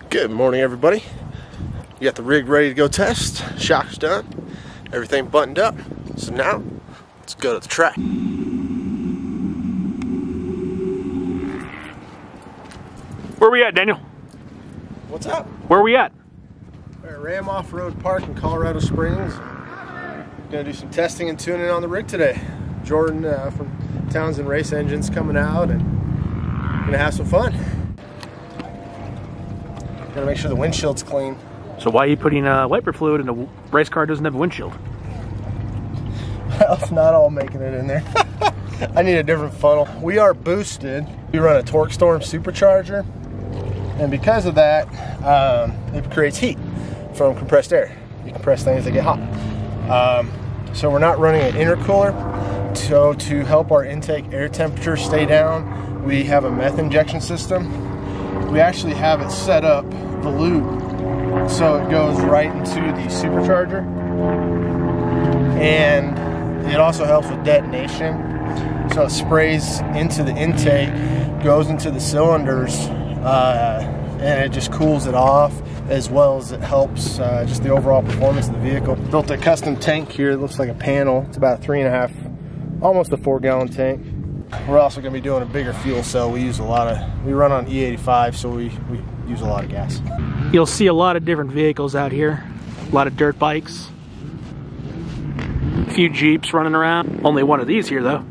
Good morning, everybody. We got the rig ready to go test. Shock's done. Everything buttoned up. So now, let's go to the track. Where are we at, Daniel? What's up? Where are we at? We're at Ram Off-Road Park in Colorado Springs. Gonna do some testing and tuning on the rig today. Jordan from Townsend Race Engines coming out and gonna have some fun. Gotta make sure the windshield's clean. So why are you putting wiper fluid in a race car that doesn't have a windshield? Well, it's not all making it in there. I need a different funnel. We are boosted. We run a Torque Storm Supercharger, and because of that, it creates heat from compressed air. You compress things that get hot. So we're not running an intercooler. So to help our intake air temperature stay down, we have a meth injection system. We actually have it set up, the loop, so it goes right into the supercharger, and it also helps with detonation. So it sprays into the intake, goes into the cylinders, and it just cools it off, as well as it helps just the overall performance of the vehicle. Built a custom tank here. It looks like a panel. It's about 3.5, almost a 4-gallon tank. We're also going to be doing a bigger fuel cell. We run on E85, so we use a lot of gas. You'll see a lot of different vehicles out here. A lot of dirt bikes. A few Jeeps running around. Only one of these here, though.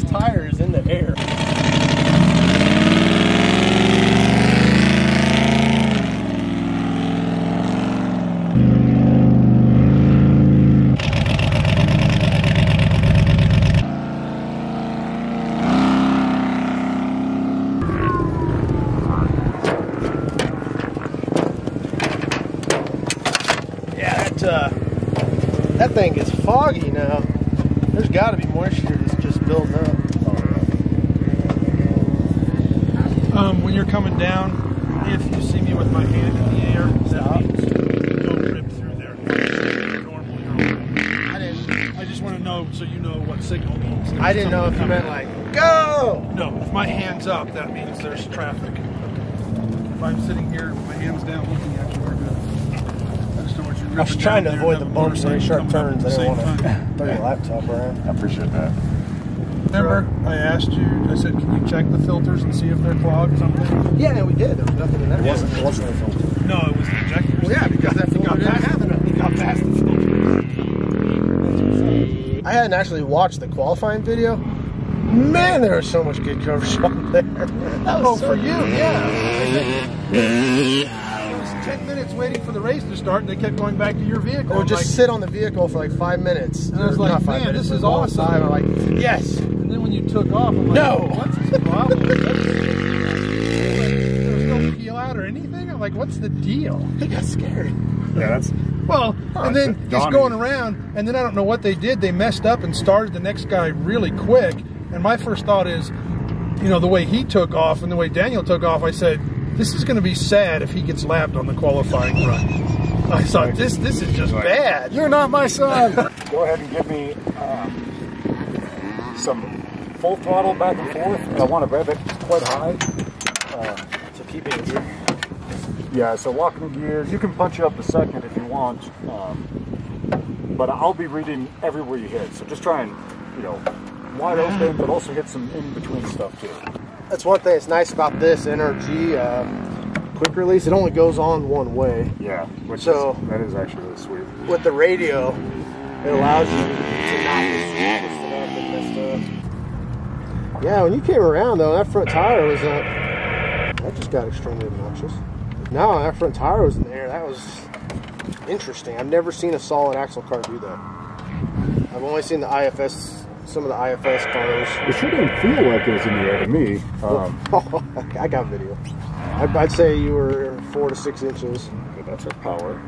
Tire is in the air. Yeah, that thing is foggy now. There's got to be moisture that's just building up. When you're coming down, if you see me with my hand in the air, that means don't rip through there. Normally, I just want to know so you know what signal means. I didn't know if you meant like, go! No, if my hand's up, that means there's traffic. If I'm sitting here with my hands down looking at you, we're good. I just don't want you to rip. I was trying to avoid the bumps and sharp turns. I didn't want to throw your laptop around. I appreciate that. Remember, I asked you, I said, can you check the filters and see if they're clogged or something? Yeah, no, we did. There was nothing in that. It wasn't a filter. No, it was the injectors. Well, yeah, because that filter didn't have it. It got past the filters. I hadn't actually watched the qualifying video. Man, there was so much good coverage on there. Oh, for you, yeah. It was 10 minutes waiting for the race to start, and they kept going back to your vehicle. Or just sit on the vehicle for like 5 minutes. And I was like, not 5 man, minutes, this is a long awesome. time. I'm like, yes. And then when you took off, I'm like, No. what's his problem? There was no peel out or anything. I'm like, what's the deal? He got scared. Yeah, that's. Well, and then he's Donnie. going around, and then I don't know what they did. They messed up and started the next guy really quick. And my first thought is, you know, the way he took off and the way Daniel took off, I said, this is going to be sad if he gets lapped on the qualifying run. I thought, this is just bad. You're not my son. Go ahead and give me some full throttle back and forth. I want to rev it quite high. So keep it in gear. Yeah, so locking the gears. You can punch it up the second if you want, but I'll be reading everywhere you hit. So just try and, you know, wide open, but also hit some in between stuff too. That's one thing that's nice about this NRG quick release. It only goes on one way. Yeah, that is actually really sweet. With the radio, it allows you to not just twist it up and messed up. Yeah, when you came around though, that front tire was that just got extremely obnoxious. No, that front tire was in there. That was interesting. I've never seen a solid axle car do that. I've only seen the IFS, some of the IFS cars. It sure didn't feel like it was in the air to me. I got video. I'd say you were 4 to 6 inches. Okay, that's our power.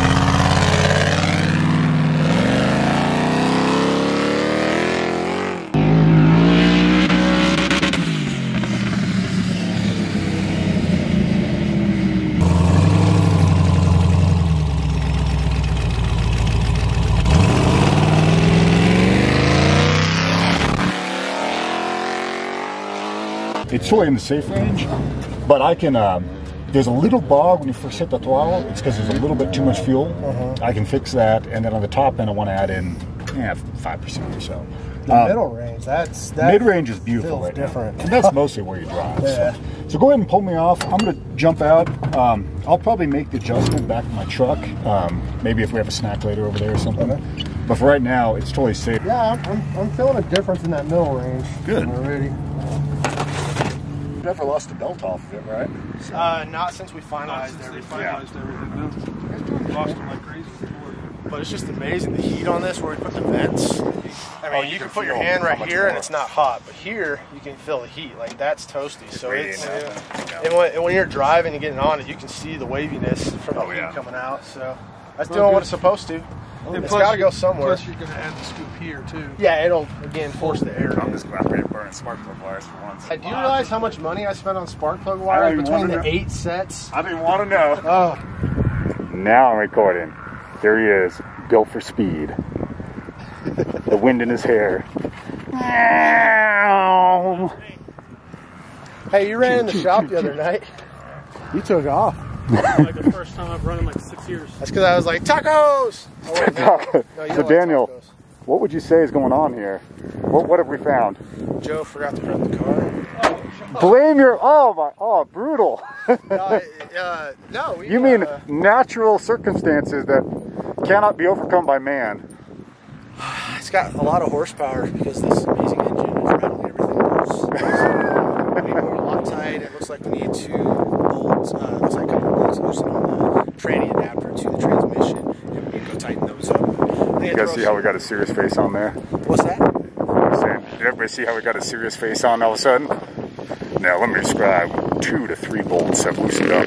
It's totally in the safe range, but I can, there's a little bog when you first hit the throttle. It's because there's a little bit too much fuel. I can fix that, and then on the top end I want to add in 5% or so. The middle range, that mid-range is beautiful right different. now. And that's mostly where you drive. Yeah. So go ahead and pull me off. I'm going to jump out. I'll probably make the adjustment back in my truck. Maybe if we have a snack later over there or something. But for right now, it's totally safe. Yeah, I'm feeling a difference in that middle range. Good. Already. Never lost the belt off of it, right? Not since we finalized everything. Everything. Lost them like crazy before. But it's just amazing the heat on this where we put the vents. I mean, you can put your feel hand right how much here more. and it's not hot, but here you can feel the heat. Like that's toasty. So it's radiating out. and when you're driving and getting on it, you can see the waviness from the heat coming out. So that's doing what it's supposed to. It's got to go somewhere. Plus, you're going to add the scoop here too. Yeah, it'll again force the air. I'm just glad we didn't burn spark plug wires for once. Do you realize how much money I spent on spark plug wires between the 8 sets? I didn't want to know. Oh, Now I'm recording. There he is, built for speed. The wind in his hair. hey, you ran in the shop the other night. You took off. Like the first time I've run in like 6 years. That's because I was like, tacos! Oh, wait, no. No, you So don't like Daniel, tacos. what would you say is going on here? What have we found? Joe forgot to prep the car. Blame your, brutal. No, we, You mean natural circumstances that cannot be overcome by man. it's got a lot of horsepower because this amazing engine is rattling everything loose. So, way more Loctite. It looks like we need 2 bolts. Looks like a couple bolts loosened on the tranny adapter to the transmission. And we need to go tighten those up. You guys see how we got a serious face on there? What's that? Did everybody see how we got a serious face on all of a sudden? Now let me describe. 2 to 3 bolts have loosened up.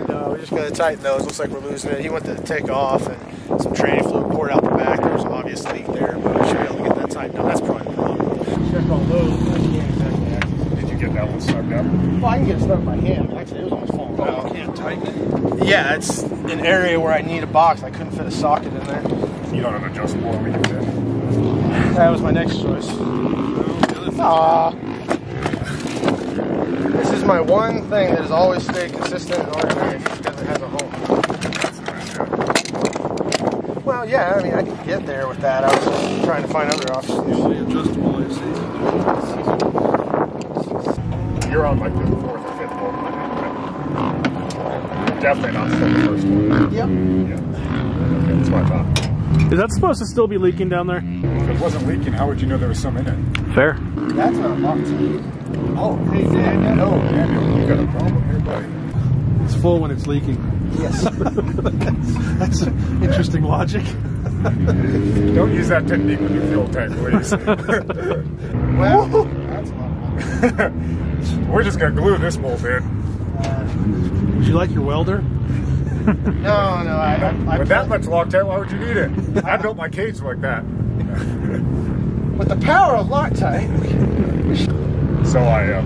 No, we just got to tighten those. Looks like we're losing it. He went to take off and some tranny fluid poured out the back. There was an obvious leak there, but we should be able to get that tightened up. That's probably the problem. Check all those. Did you get that one stuck up? Well, I can get it stuck by hand. Actually, it was almost falling out. You can't tighten it. Yeah, it's an area where I need a box. I couldn't fit a socket in there. You don't have an adjustable one we can fit. That was my next choice. Aww. This is my one thing that has always stayed consistent and organized because it has a home. Well, Well, yeah, I mean, I can get there with that. I was just trying to find other options. Usually adjustable, I see. You're on like the 4th or 5th bolt. Definitely not still the first one. Yep. Yeah. Okay, that's what I thought. Is that supposed to still be leaking down there? If it wasn't leaking, how would you know there was some in it? Fair. That's not locked. Oh, hey, Daniel. No, Daniel, you got a problem here, buddy. It's full when it's leaking. Yes. That's interesting logic. Don't use that technique with your fuel tank, please. Well, that's not locked. We're just going to glue this bolt in. Would you like your welder? No, I With that much Loctite, why would you need it? I built my cage like that. with the power of Loctite. So I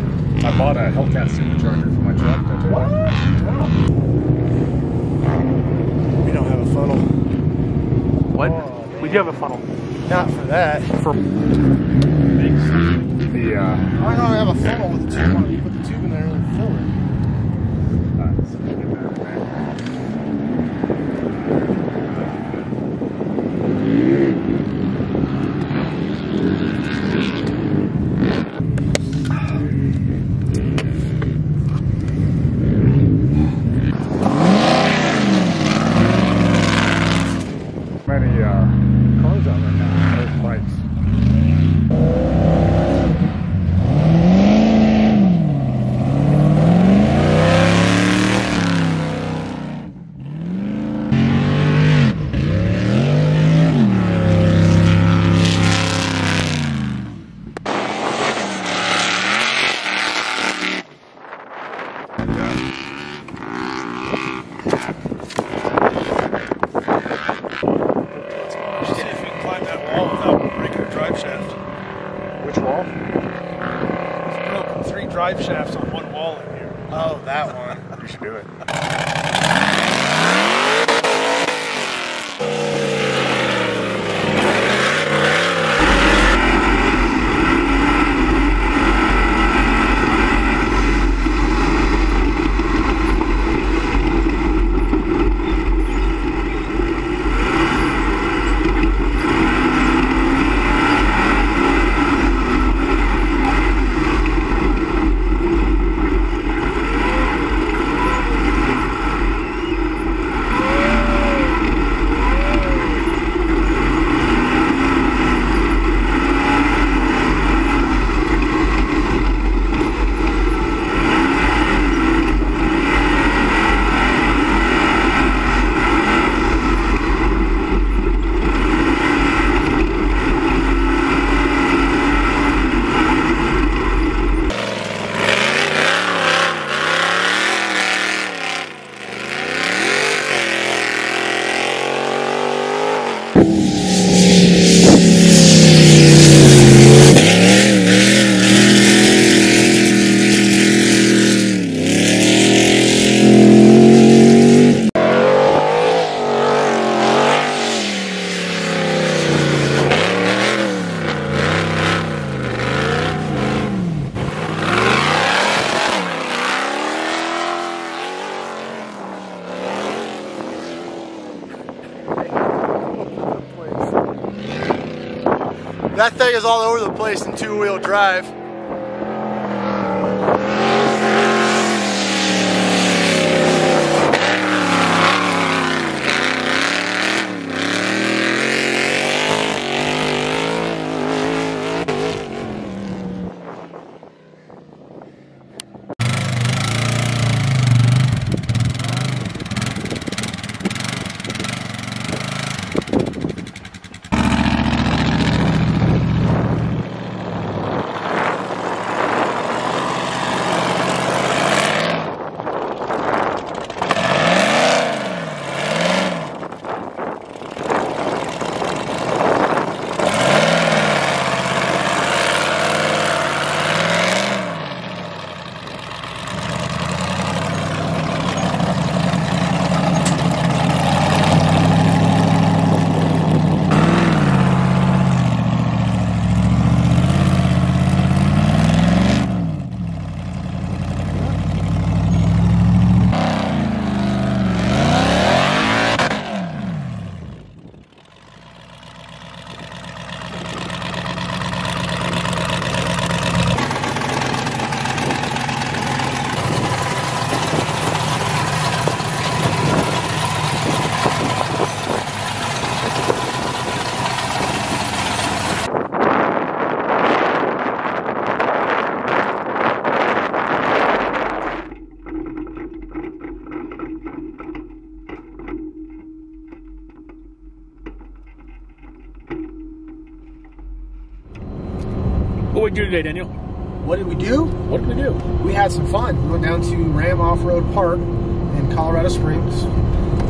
bought a Hellcat Supercharger for my truck. What? We don't have a funnel. What? Oh, We do have a funnel. Not for that. For The I don't have a funnel with a tube on it. You put the tube in there and fill it. Many cars out right now, those bikes. See if you can climb that wall without breaking the drive shaft. Which wall? There's broken 3 drive shafts on one wall in here. Oh, that one. You should do it. That thing is all over the place in 2-wheel drive. What did we do today, Daniel? What did we do? What did we do? We had some fun. We went down to Ram Off-Road Park in Colorado Springs.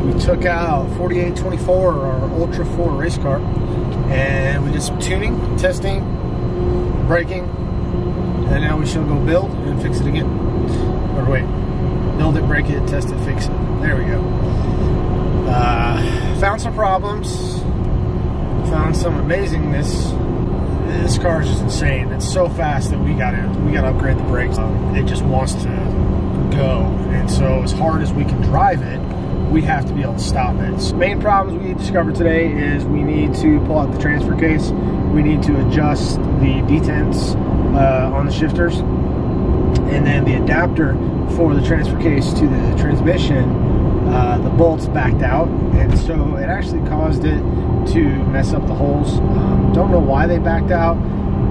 We took out 4824, our Ultra4 race car, and we did some tuning, testing, braking, and now we shall go build and fix it again. Or wait, build it, break it, test it, fix it. There we go. Found some problems, found some amazingness. This car is just insane. It's so fast that we gotta upgrade the brakes. It just wants to go, and so as hard as we can drive it, we have to be able to stop it. So main problems we discovered today is we need to pull out the transfer case. We need to adjust the detents on the shifters, and then the adapter for the transfer case to the transmission. The bolts backed out, and so it actually caused it to mess up the holes. Don't know why they backed out,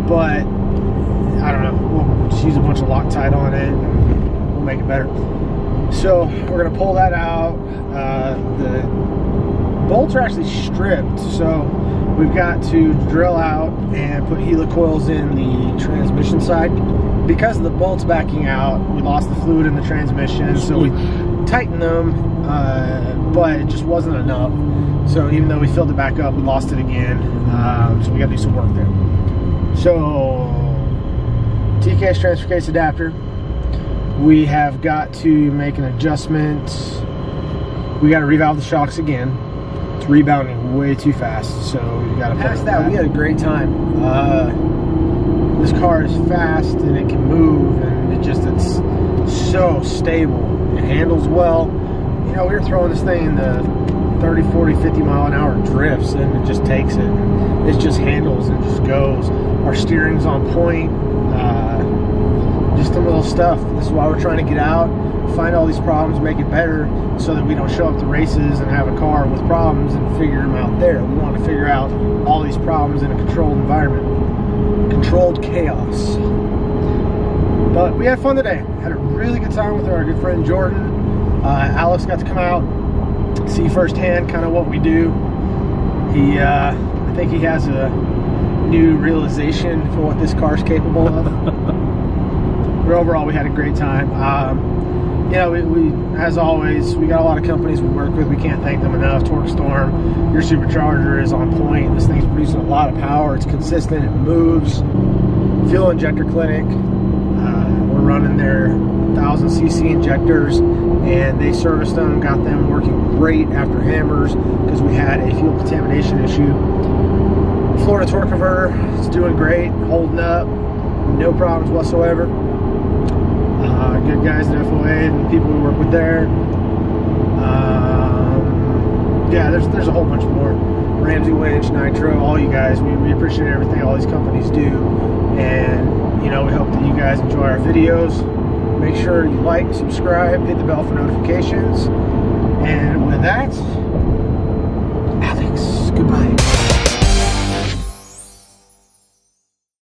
but I don't know. We'll just use a bunch of Loctite on it and we'll make it better. So we're gonna pull that out. The bolts are actually stripped, so we've got to drill out and put helicoils in the transmission side. Because of the bolts backing out, we lost the fluid in the transmission, so we tightened them, but it just wasn't enough. So even though we filled it back up, we lost it again. So we got to do some work there. So TKS transfer case adapter. We have got to make an adjustment. We got to revalve the shocks again. It's rebounding way too fast, so we got to past that. We had a great time. This car is fast and it can move, and it's so stable. It handles well. You know, we were throwing this thing in the 30, 40, 50 mile an hour drifts, and it just takes it. It just handles and just goes. Our steering's on point. Just some little stuff. This is why we're trying to get out, find all these problems, make it better, so that we don't show up to races and have a car with problems and figure them out there. We want to figure out all these problems in a controlled environment. Controlled chaos. But we had fun today. Had a really good time with our good friend Jordan. Alex got to come out, see firsthand kind of what we do. I think he has a new realization for what this car's capable of. But overall, we had a great time. You know, we as always, we got a lot of companies we work with. We can't thank them enough. TorqueStorm, your Supercharger is on point. This thing's producing a lot of power. It's consistent. It moves. Fuel Injector Clinic. We're running their 1000cc injectors, and they serviced them, got them working great after hammers because we had a fuel contamination issue. Florida torque converter, it's doing great, holding up, no problems whatsoever. Good guys at FOA and people we work with there. Yeah, there's a whole bunch more. Ramsey Winch, Nitro, all you guys, we appreciate everything all these companies do, and you know, we hope that you guys enjoy our videos. Make sure you like, subscribe, hit the bell for notifications, and with that,